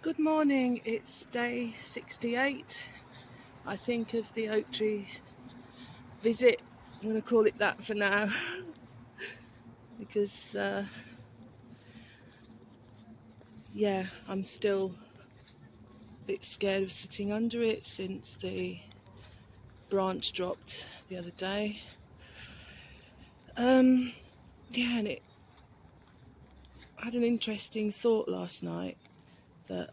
Good morning, it's day 68, I think, of the oak tree visit. I'm going to call it that for now because, I'm still a bit scared of sitting under it since the branch dropped the other day. And it had an interesting thought last night that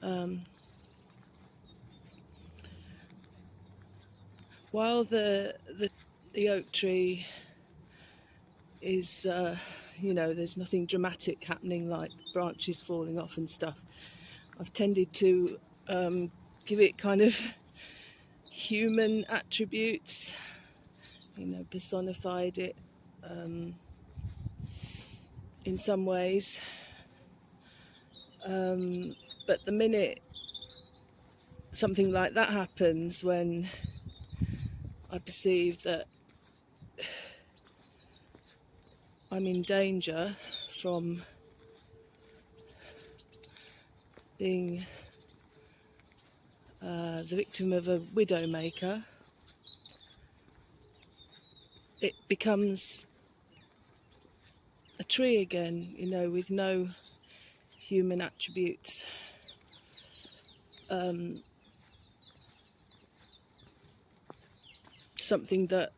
while the oak tree is, there's nothing dramatic happening like branches falling off and stuff, I've tended to give it kind of human attributes, personified it in some ways. But the minute something like that happens, when I perceive that I'm in danger from being the victim of a widowmaker, it becomes a tree again, with no human attributes. Something that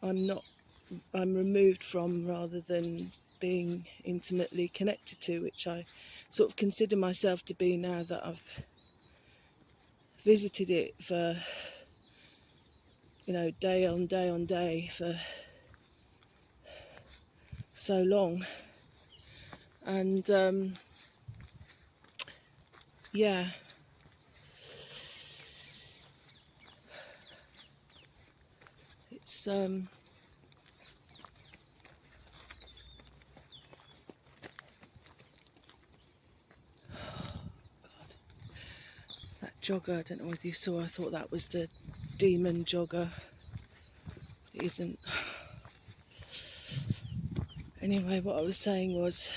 I'm removed from rather than being intimately connected to, which I sort of consider myself to be now that I've visited it for, day on day on day for so long. And it's that jogger, I don't know whether you saw, I thought that was the demon jogger. It isn't. Anyway, what I was saying was,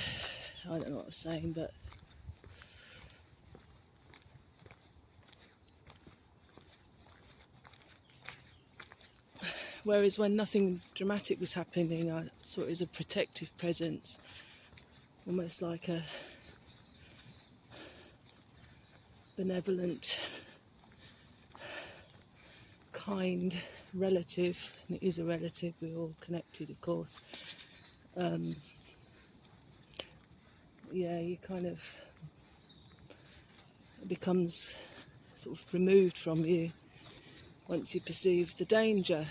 I don't know what I was saying, but whereas when nothing dramatic was happening, I saw it as a protective presence, almost like a benevolent, kind relative. And it is a relative, we're all connected, of course. You kind of, it becomes sort of removed from you once you perceive the danger.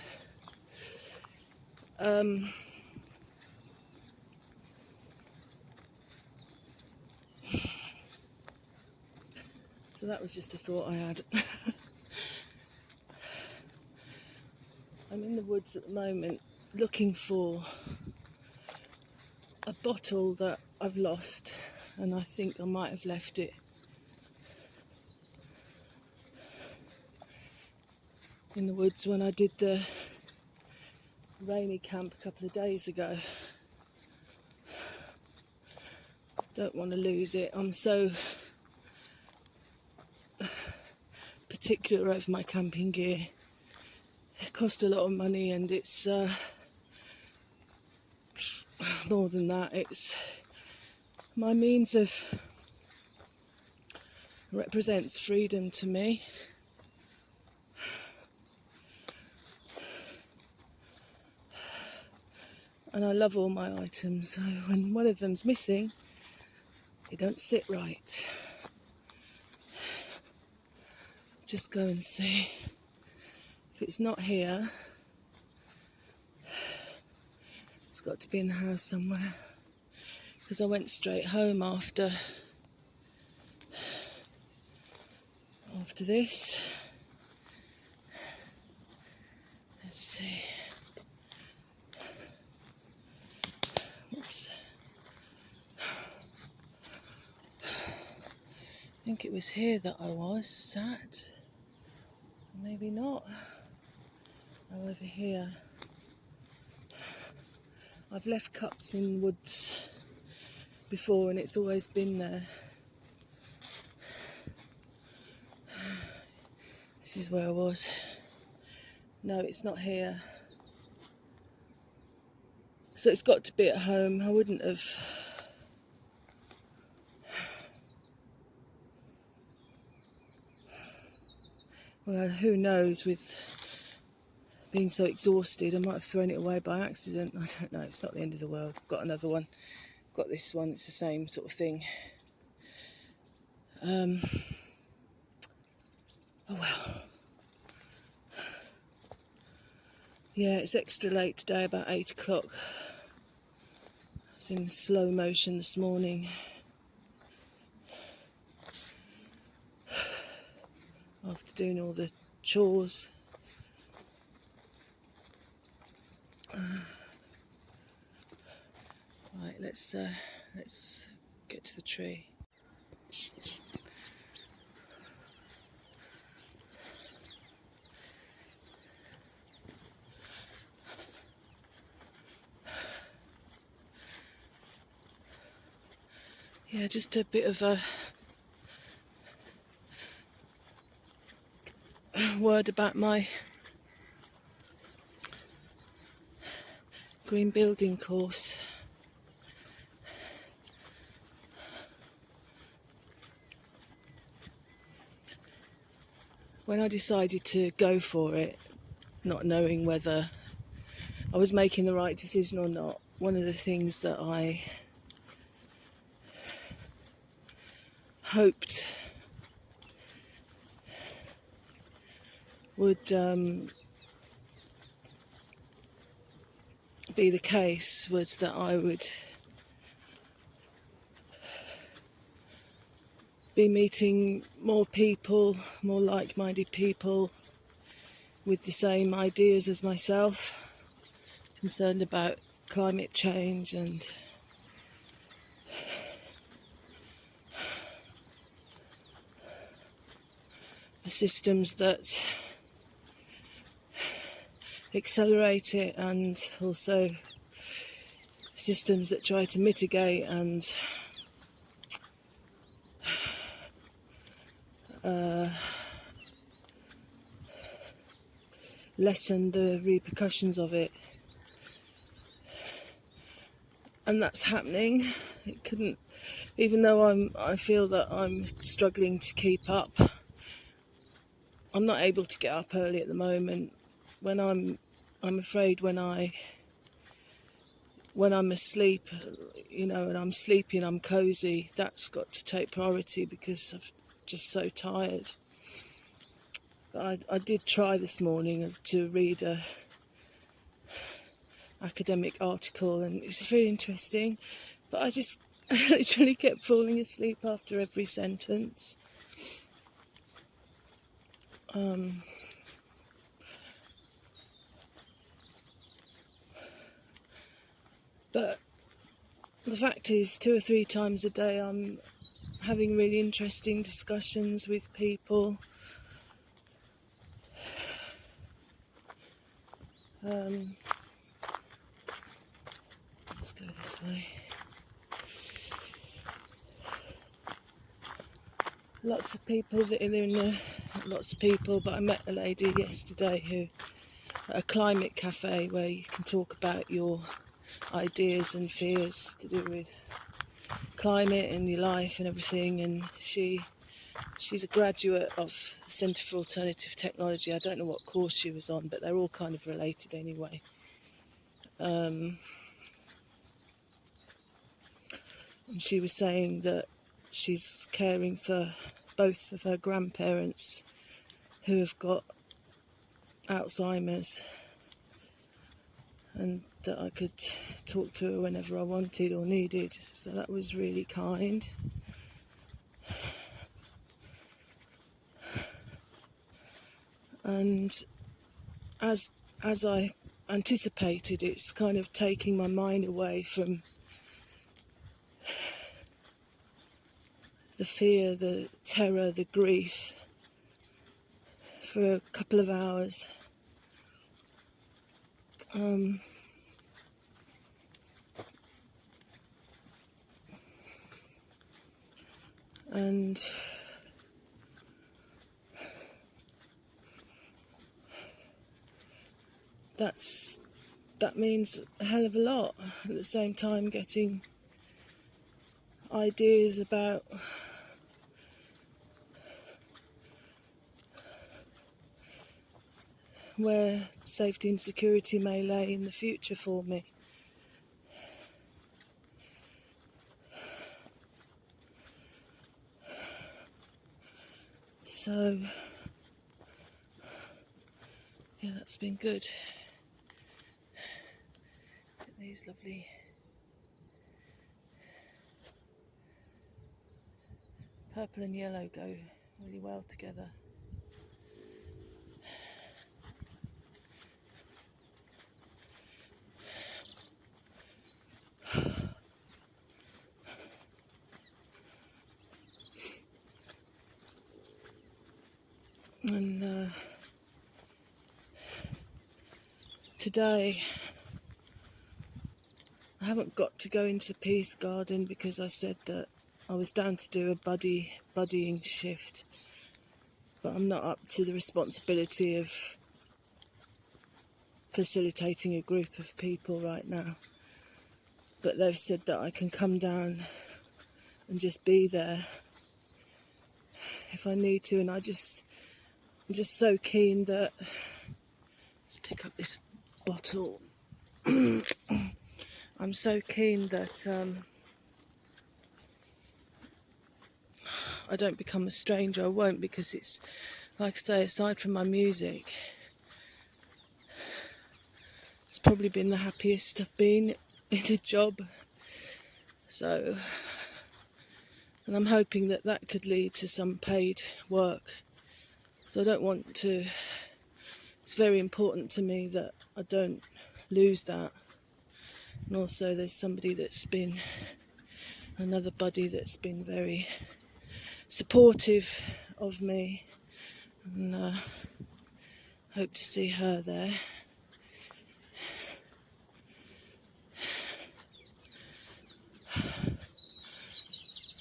So that was just a thought I had. I'm in the woods at the moment looking for a bottle that I've lost, and I think I might have left it in the woods when I did the rainy camp a couple of days ago. Don't want to lose it. I'm so particular over my camping gear. It cost a lot of money, and it's more than that. It's my means of represents freedom to me. And I love all my items, so when one of them's missing, they don't sit right. Just go and see. If it's not here, it's got to be in the house somewhere, because I went straight home after this. Let's see. Oops. I think it was here that I was sat. Maybe not. Oh, over here. I've left cups in woods before, and it's always been there. This is where I was. No, it's not here. So it's got to be at home. I wouldn't have... Well, who knows, with being so exhausted, I might have thrown it away by accident. I don't know, it's not the end of the world. I've got another one. I've got this one, it's the same sort of thing. Oh well. Yeah, it's extra late today, about 8 o'clock. I was in slow motion this morning. After doing all the chores. Right, let's get to the tree. Yeah, just a bit of a word about my green building course. When I decided to go for it, not knowing whether I was making the right decision or not, one of the things that I hoped would be the case was that I would be meeting more people, more like-minded people with the same ideas as myself, concerned about climate change and the systems that accelerate it, and also systems that try to mitigate and lessen the repercussions of it. And that's happening. It couldn't, even though I feel that I'm struggling to keep up. I'm not able to get up early at the moment. When I'm afraid when I'm asleep, you know, and I'm sleepy and I'm cosy, that's got to take priority because I'm just so tired. But I did try this morning to read a academic article, and it's very interesting, but I just literally kept falling asleep after every sentence. But the fact is, 2 or 3 times a day I'm having really interesting discussions with people. Let's go this way. Lots of people that are in the, lots of people, but I met a lady yesterday who, at a climate cafe where you can talk about your ideas and fears to do with climate and your life and everything, and she's a graduate of the Centre for Alternative Technology. I don't know what course she was on, but they're all kind of related anyway. And she was saying that she's caring for both of her grandparents who have got Alzheimer's, and that I could talk to her whenever I wanted or needed. So that was really kind. And as I anticipated, it's kind of taking my mind away from the fear, the terror, the grief for a couple of hours. And that means a hell of a lot. At the same time, getting ideas about where safety and security may lay in the future for me. So, yeah, that's been good. These lovely purple and yellow go really well together. And today I haven't got to go into the Peace Garden because I said that I was down to do a buddying shift, but I'm not up to the responsibility of facilitating a group of people right now. But they've said that I can come down and just be there if I need to, and I'm just so keen that, let's pick up this bottle. I'm so keen that I don't become a stranger. I won't, because it's, like I say, aside from my music, it's probably been the happiest I've been in a job. So, and I'm hoping that that could lead to some paid work. So I don't want to, it's very important to me that I don't lose that. And also there's somebody that's been, another buddy that's been very supportive of me, and hope to see her there.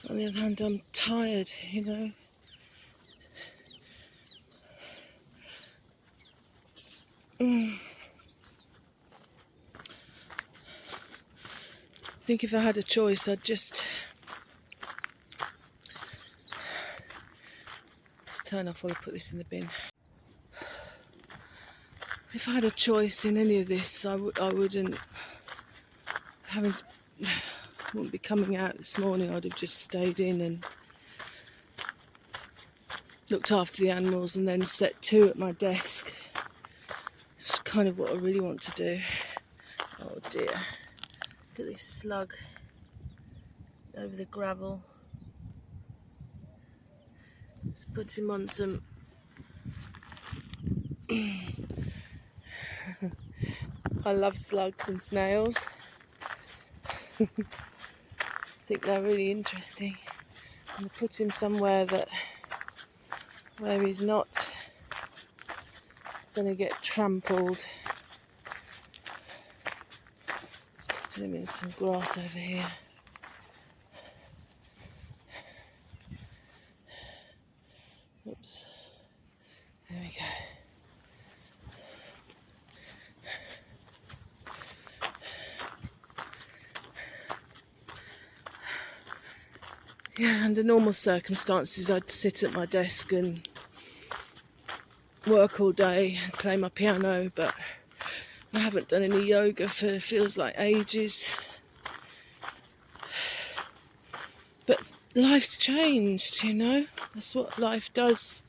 On the other hand, I'm tired, you know. I think if I had a choice, I'd just turn off while I put this in the bin. If I had a choice in any of this, I wouldn't be coming out this morning. I'd have just stayed in and looked after the animals and then set to at my desk. It's kind of what I really want to do. Oh dear, look at this slug over the gravel. Let's put him on some I love slugs and snails. I think they're really interesting. I'm going to put him somewhere where he's not going to get trampled. Put him in some grass over here. Oops. There we go. Yeah, under normal circumstances I'd sit at my desk and work all day and play my piano, but I haven't done any yoga for feels like ages. But life's changed, you know, that's what life does.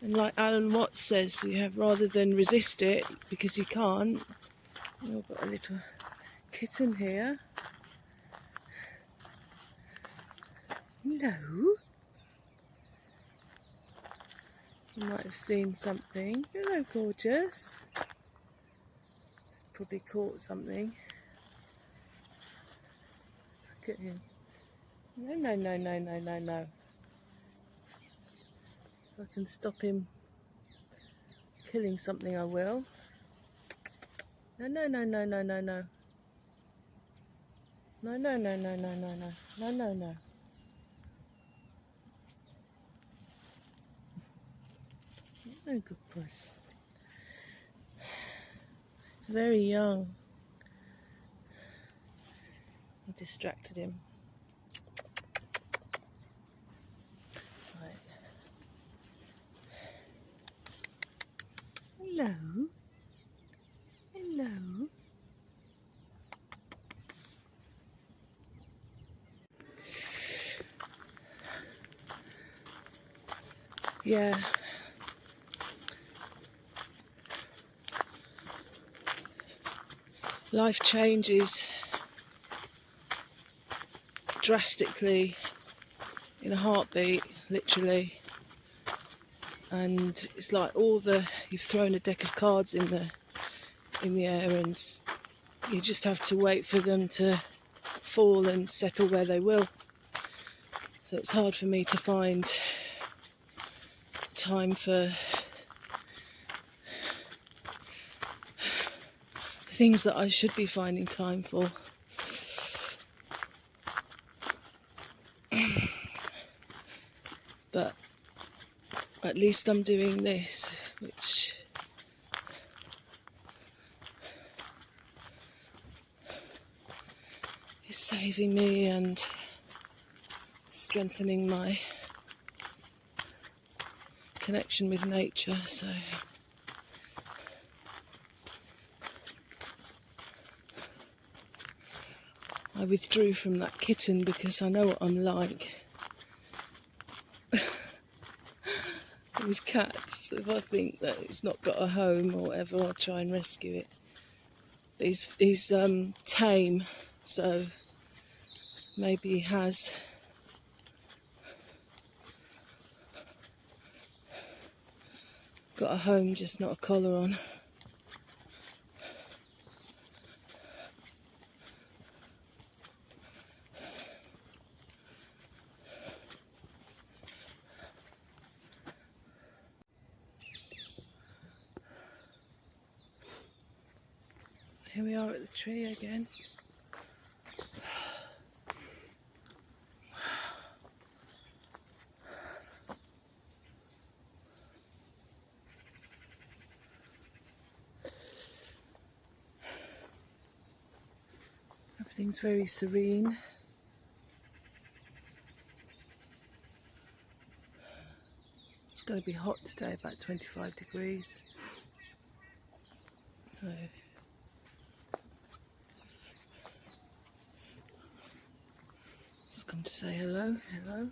And like Alan Watts says, you have, rather than resist it because you can't. Oh, I've got a little kitten here. Hello. You might have seen something. Hello, gorgeous. It's probably caught something. Look at him. No. If I can stop him killing something, I will. No. No. No, good boys. He's very young. I distracted him. Right. Hello. Hello. Yeah. Life changes drastically in a heartbeat, literally. And it's like you've thrown a deck of cards in the air, and you just have to wait for them to fall and settle where they will. So it's hard for me to find time for things that I should be finding time for. But at least I'm doing this, which is saving me and strengthening my connection with nature. So I withdrew from that kitten because I know what I'm like with cats. If I think that it's not got a home or whatever, I'll try and rescue it. He's tame, so maybe he has got a home, just not a collar on. Here we are at the tree again. Everything's very serene. It's going to be hot today, about 25 degrees. So just come to say hello. Hello.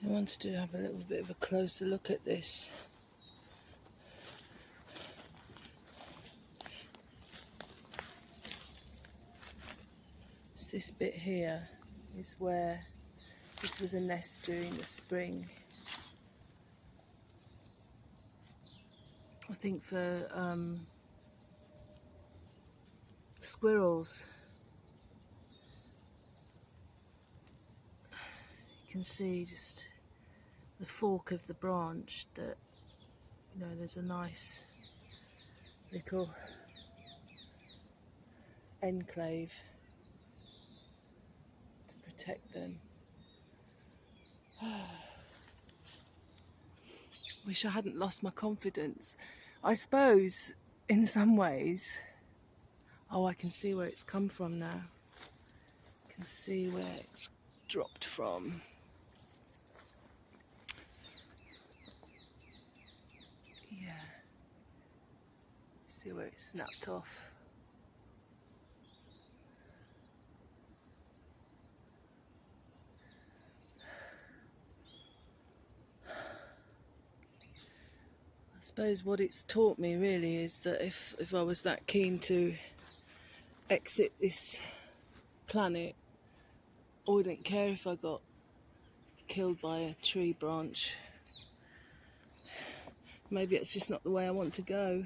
I wanted to have a little bit of a closer look at this. This bit here is where this was a nest during the spring. I think for squirrels. You can see just the fork of the branch that, there's a nice little enclave to protect them. Wish I hadn't lost my confidence. I suppose in some ways, I can see where it's come from now. I can see where it's dropped from. Yeah. See where it snapped off. I suppose what it's taught me really is that if I was that keen to exit this planet, I wouldn't care if I got killed by a tree branch. Maybe it's just not the way I want to go.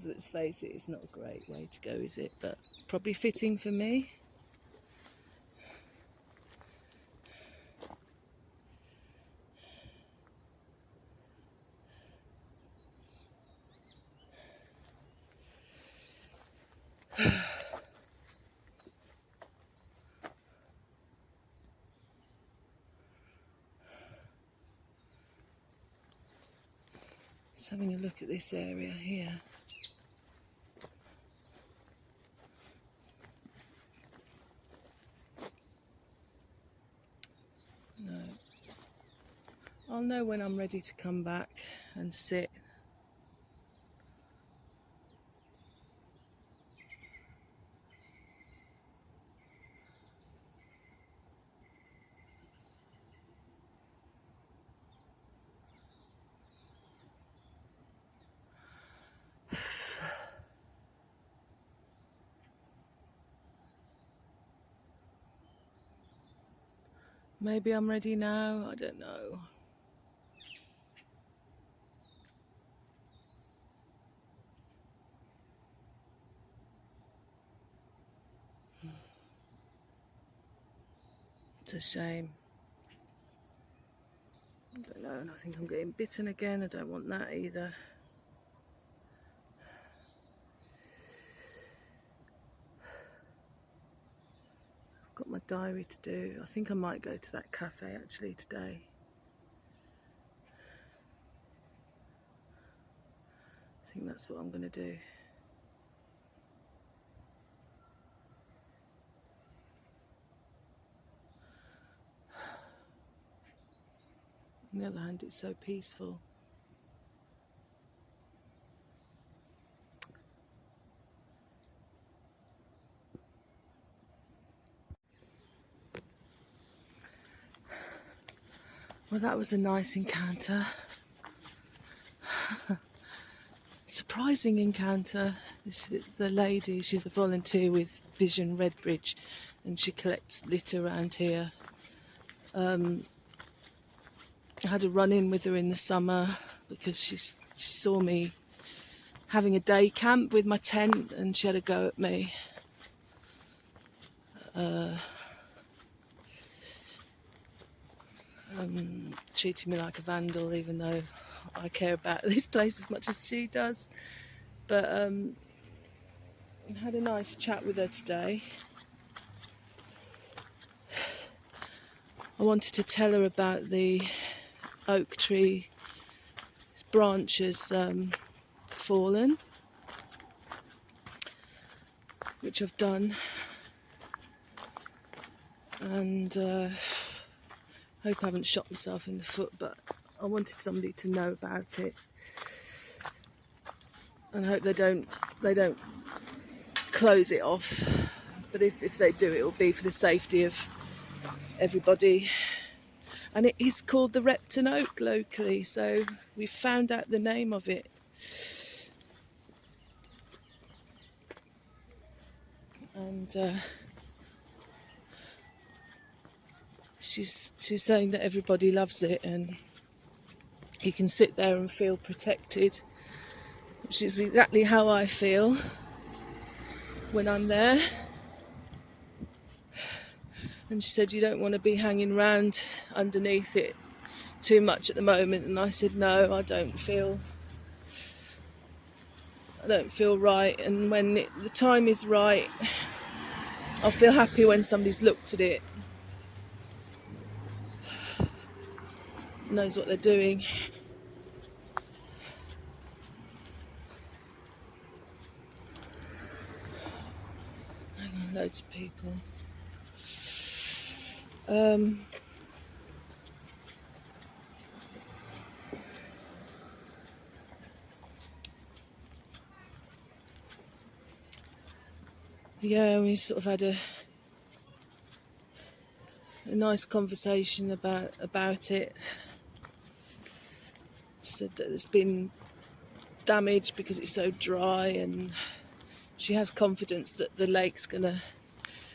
Let's face it, it's not a great way to go, is it? But probably fitting for me. Just having a look at this area here. No. I'll know when I'm ready to come back and sit. Maybe I'm ready now, I don't know. It's a shame. I don't know, and I think I'm getting bitten again. I don't want that either. I've got my diary to do. I think I might go to that cafe actually today. I think that's what I'm going to do. On the other hand, it's so peaceful. Well, that was a nice encounter. Surprising encounter. This is the lady, she's a volunteer with Vision Redbridge, and she collects litter around here. I had a run-in with her in the summer because she saw me having a day camp with my tent, and she had a go at me. Treating me like a vandal, even though I care about this place as much as she does. But I had a nice chat with her today. I wanted to tell her about the oak tree. Its branch has fallen, which I've done, and hope I haven't shot myself in the foot, but I wanted somebody to know about it, and I hope they don't close it off. But if they do, it will be for the safety of everybody. And it is called the Repton Oak locally, so we found out the name of it. And she's saying that everybody loves it, and you can sit there and feel protected, which is exactly how I feel when I'm there. And she said you don't want to be hanging around underneath it too much at the moment, and I said no, I don't feel right, and when the time is right, I'll feel happy when somebody's looked at it, knows what they're doing. Hang on, loads of people. Yeah, we sort of had a nice conversation about it. Said that there's been damage because it's so dry, and she has confidence that the lake's going to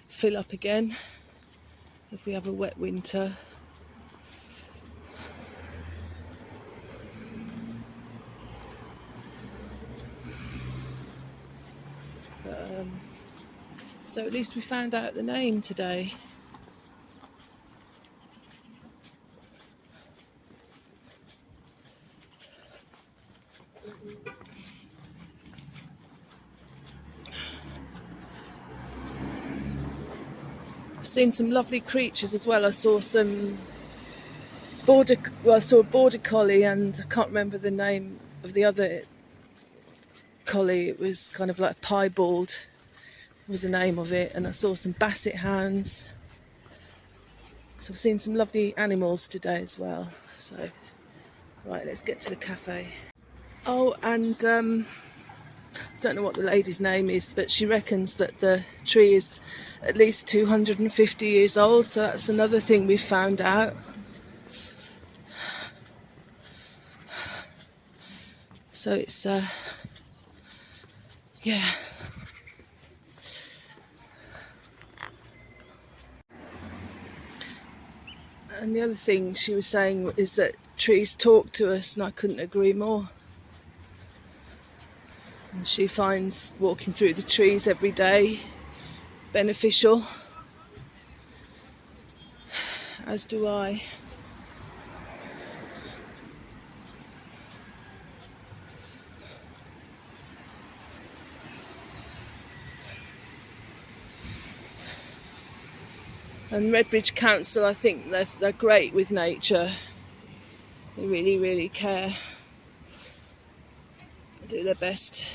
fill up again if we have a wet winter. So at least we found out the name today. I've seen some lovely creatures as well. I saw a border collie, and I can't remember the name of the other collie. It was kind of like piebald was the name of it, and I saw some basset hounds. So I've seen some lovely animals today as well. So right, let's get to the cafe. Oh, and don't know what the lady's name is, but she reckons that the tree is at least 250 years old, so that's another thing we've found out. So it's yeah. And the other thing she was saying is that trees talk to us, and I couldn't agree more. And she finds walking through the trees every day beneficial, as do I. And Redbridge Council, I think they're great with nature. They really, really care. They do their best.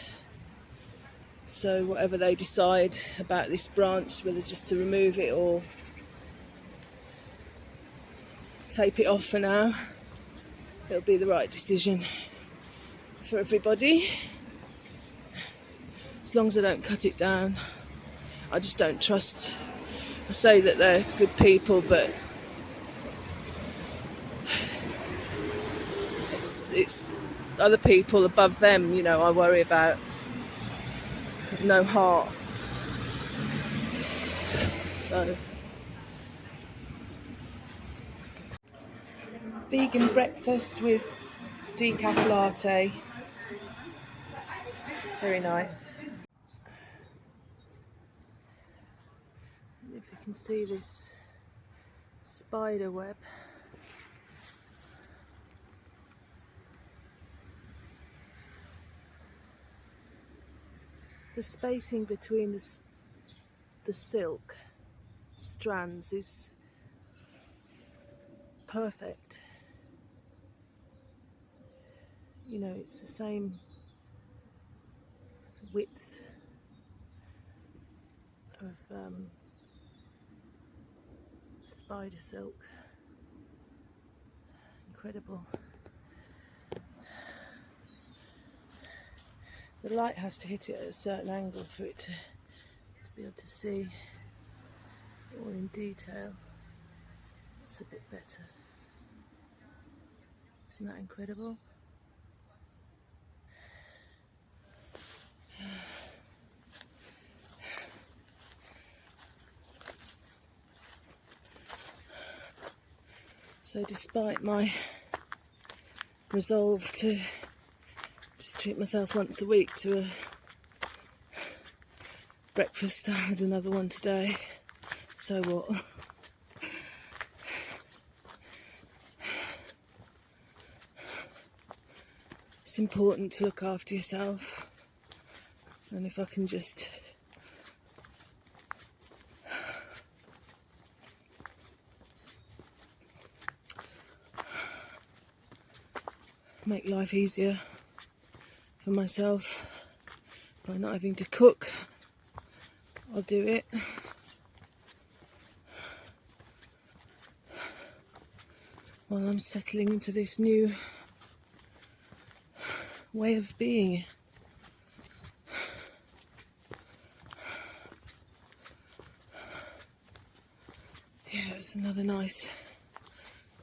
So whatever they decide about this branch, whether just to remove it or tape it off for now, it'll be the right decision for everybody. As long as I don't cut it down. I just don't trust. I say that they're good people, but it's other people above them, you know, I worry about. No heart. So vegan breakfast with decaf latte. Very nice. If you can see this spider web. The spacing between the silk strands is perfect. You know, it's the same width of spider silk. Incredible. The light has to hit it at a certain angle for it to be able to see all in detail. It's a bit better. Isn't that incredible? So despite my resolve to just treat myself once a week to a breakfast, I had another one today. So what? It's important to look after yourself, and if I can just make life easier for myself by not having to cook, I'll do it. While I'm settling into this new way of being. Yeah, it's another nice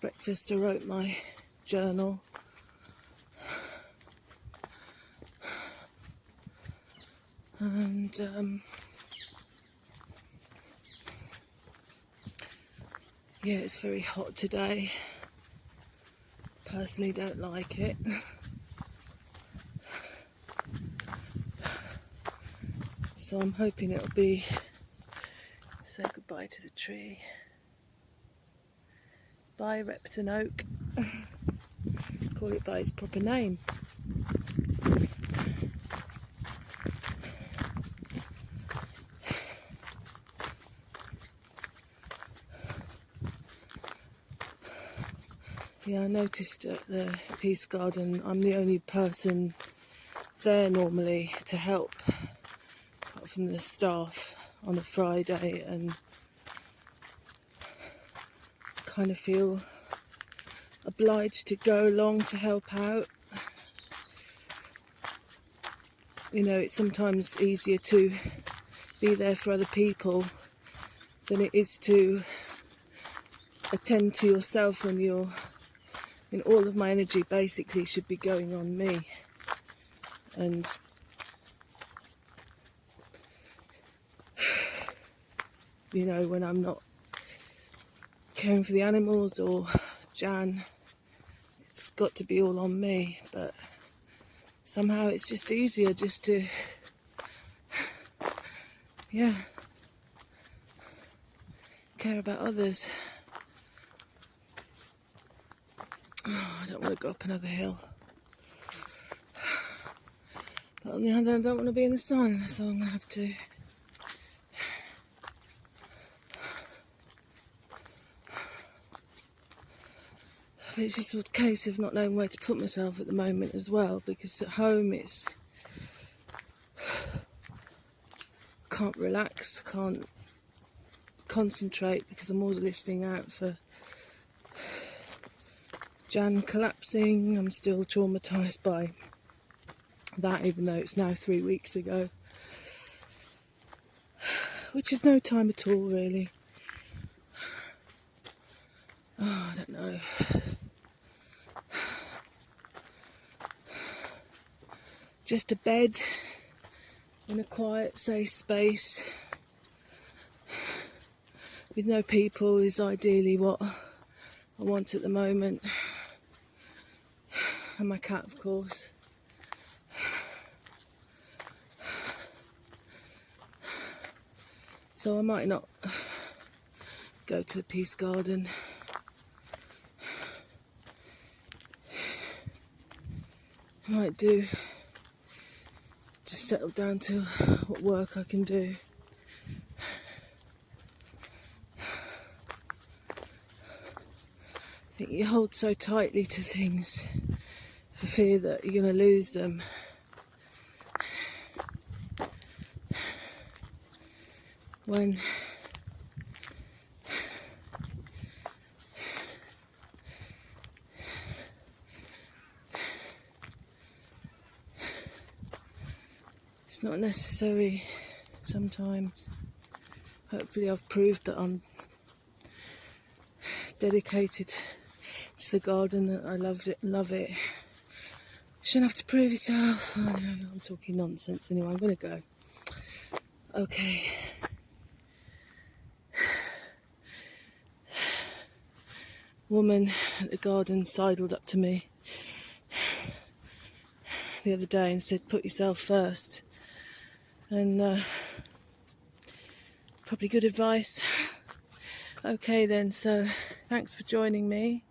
breakfast. I wrote my journal. And yeah, it's very hot today. Personally don't like it. So I'm hoping it'll be say goodbye to the tree. Bye Repton Oak. Call it by its proper name. Yeah, I noticed at the Peace Garden I'm the only person there normally to help, apart from the staff on a Friday, and kind of feel obliged to go along to help out. You know, it's sometimes easier to be there for other people than it is to attend to yourself when you're, in all of my energy basically should be going on me. And you know, when I'm not caring for the animals or Jan, it's got to be all on me. But somehow it's just easier just to, yeah, care about others. Oh, I don't want to go up another hill. But on the other hand, I don't want to be in the sun, so I'm going to have to. But it's just a case of not knowing where to put myself at the moment as well, because at home it's... can't relax, can't concentrate, because I'm always listening out for Jan collapsing. I'm still traumatised by that, even though it's now 3 weeks ago, which is no time at all really. Oh, I don't know. Just a bed in a quiet, safe space with no people is ideally what I want at the moment. And my cat, of course. So I might not go to the Peace Garden. I might do, just settle down to what work I can do. I think you hold so tightly to things for fear that you're going to lose them. When it's not necessary sometimes. Hopefully I've proved that I'm dedicated to the garden, that I loved it, love it. You shouldn't have to prove yourself. I know, I'm talking nonsense anyway, I'm going to go. Okay. Woman at the garden sidled up to me the other day and said, put yourself first. And probably good advice. Okay then, so thanks for joining me.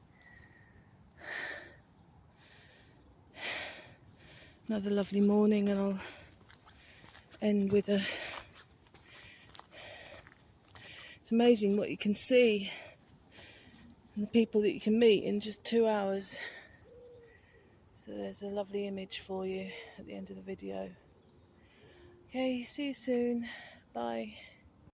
Another lovely morning, and I'll end with a... It's amazing what you can see and the people that you can meet in just 2 hours. So there's a lovely image for you at the end of the video. Okay, see you soon. Bye.